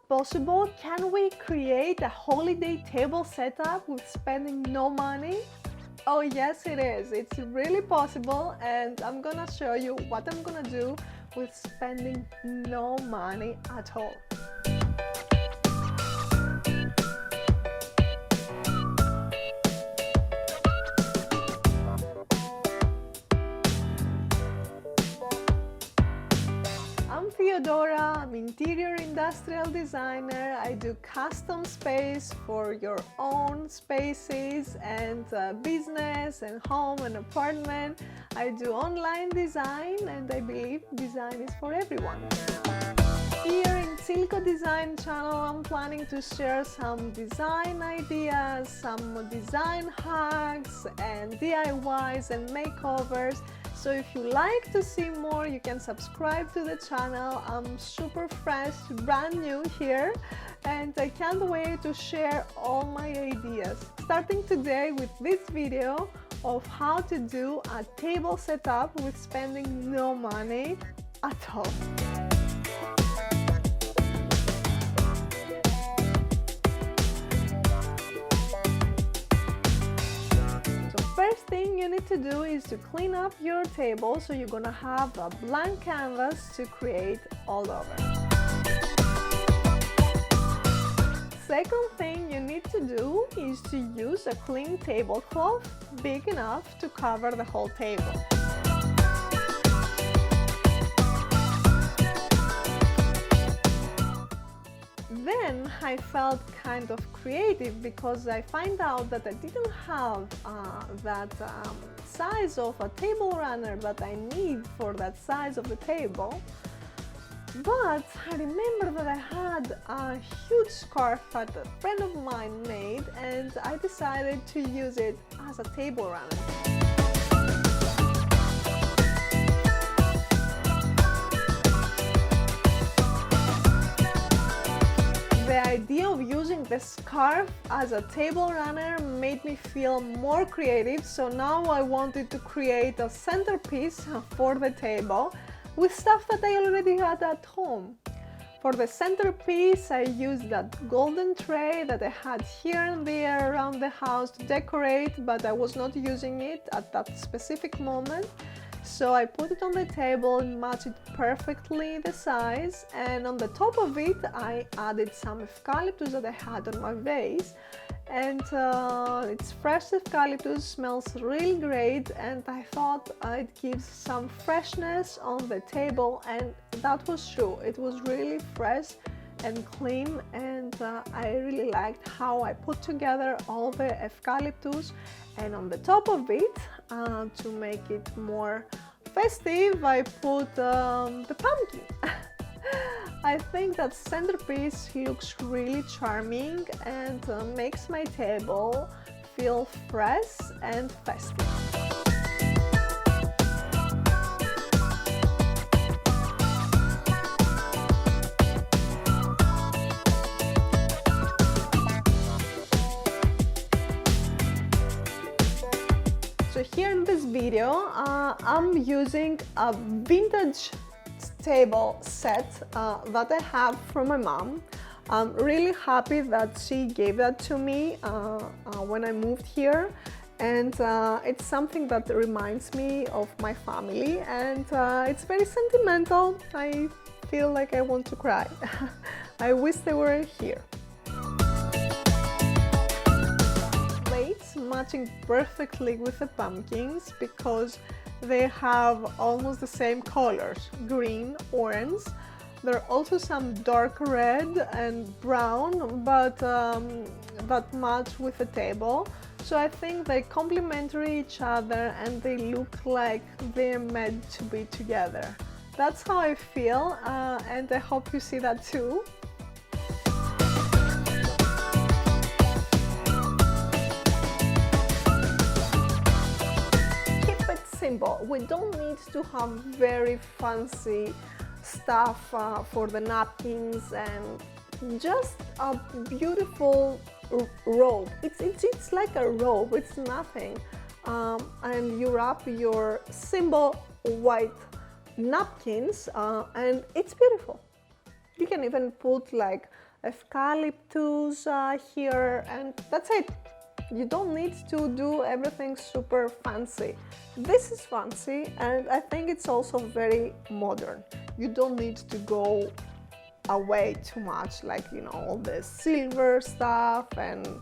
possible? Can we create a holiday table setup with spending no money? Oh yes, it is. It's really possible, and I'm gonna show you what I'm gonna do with spending no money at all. I'm Theodora, I'm interior industrial designer. I do custom space for your own spaces and business and home and apartment. I do online design, and I believe design is for everyone. Here in Tsilikodesign channel, I'm planning to share some design ideas, some design hacks and DIYs and makeovers. So if you like to see more, you can subscribe to the channel. I'm super fresh, brand new here, and I can't wait to share all my ideas. Starting today with this video of how to do a table setup with spending no money at all. First thing you need to do is to clean up your table, so you're gonna have a blank canvas to create all over. Second thing you need to do is to use a clean tablecloth big enough to cover the whole table. Then I felt kind of creative because I find out that I didn't have that size of a table runner that I need for that size of the table. But I remember that I had a huge scarf that a friend of mine made, and I decided to use it as a table runner. The idea of using the scarf as a table runner made me feel more creative, so now I wanted to create a centerpiece for the table with stuff that I already had at home. For the centerpiece, I used that golden tray that I had here and there around the house to decorate, but I was not using it at that specific moment. So I put it on the table and matched it perfectly the size, and on the top of it I added some eucalyptus that I had on my vase, and it's fresh eucalyptus, smells really great, and I thought it gives some freshness on the table, and that was true. It was really fresh and clean, and I really liked how I put together all the eucalyptus, and on the top of it, to make it more festive, I put the pumpkin. I think that centerpiece looks really charming and makes my table feel fresh and festive. So here in this video, I'm using a vintage table set that I have from my mom. I'm really happy that she gave that to me when I moved here, and it's something that reminds me of my family, and it's very sentimental. I feel like I want to cry. I wish they were here. Matching perfectly with the pumpkins because they have almost the same colors, green, orange. There are also some dark red and brown, but that match with the table. So I think they complement each other and they look like they're meant to be together. That's how I feel, and I hope you see that too. Simple. We don't need to have very fancy stuff for the napkins, and just a beautiful robe. It's like a robe, it's nothing. And you wrap your simple white napkins and it's beautiful. You can even put like eucalyptus here, and that's it. You don't need to do everything super fancy. This is fancy, and I think it's also very modern. You don't need to go away too much, like, you know, all the silver stuff and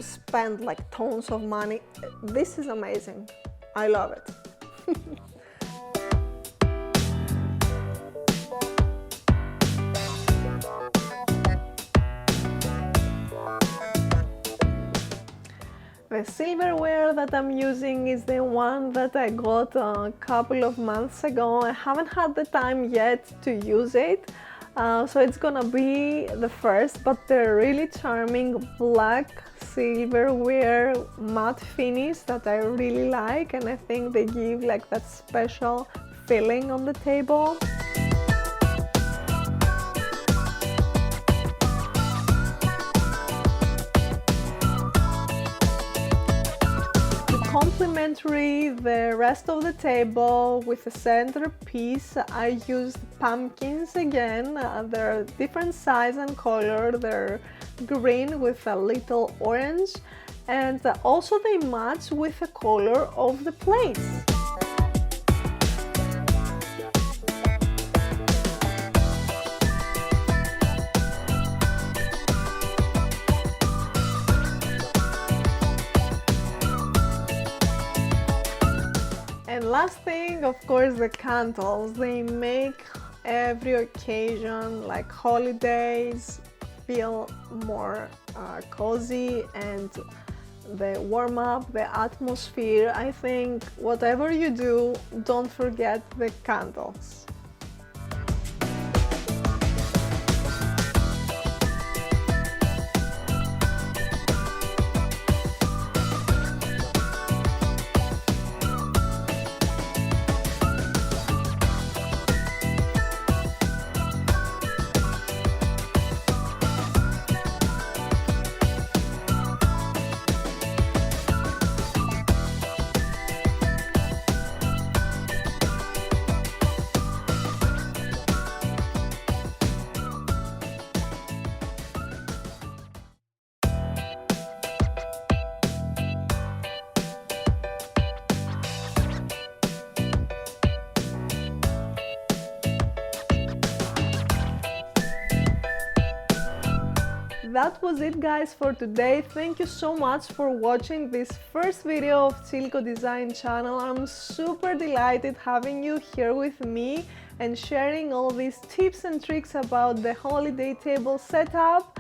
spend like tons of money. This is amazing. I love it. The silverware that I'm using is the one that I got a couple of months ago. I haven't had the time yet to use it, so it's gonna be the first, but they're really charming black silverware matte finish that I really like, and I think they give like that special feeling on the table. Complementary the rest of the table with the centerpiece, I used pumpkins again. They're different size and color. They're green with a little orange, and also they match with the color of the plates. And last thing, of course, the candles. They make every occasion, like holidays, feel more cozy, and they warm up the atmosphere. I think whatever you do, don't forget the candles. That was it, guys, for today. Thank you so much for watching this first video of Tsilikodesign channel. I'm super delighted having you here with me and sharing all these tips and tricks about the holiday table setup.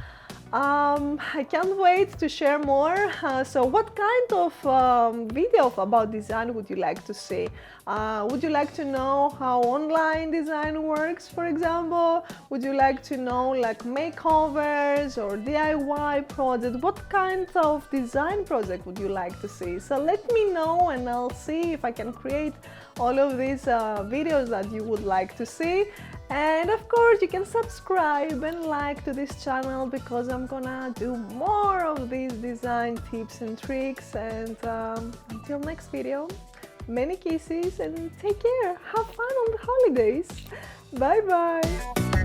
I can't wait to share more. So what kind of video about design would you like to see? Would you like to know how online design works, for example? Would you like to know like makeovers or DIY projects? What kind of design project would you like to see? So let me know, and I'll see if I can create all of these videos that you would like to see. And of course, you can subscribe and like to this channel, because I'm gonna do more of these design tips and tricks. And until next video, many kisses and take care. Have fun on the holidays. Bye bye.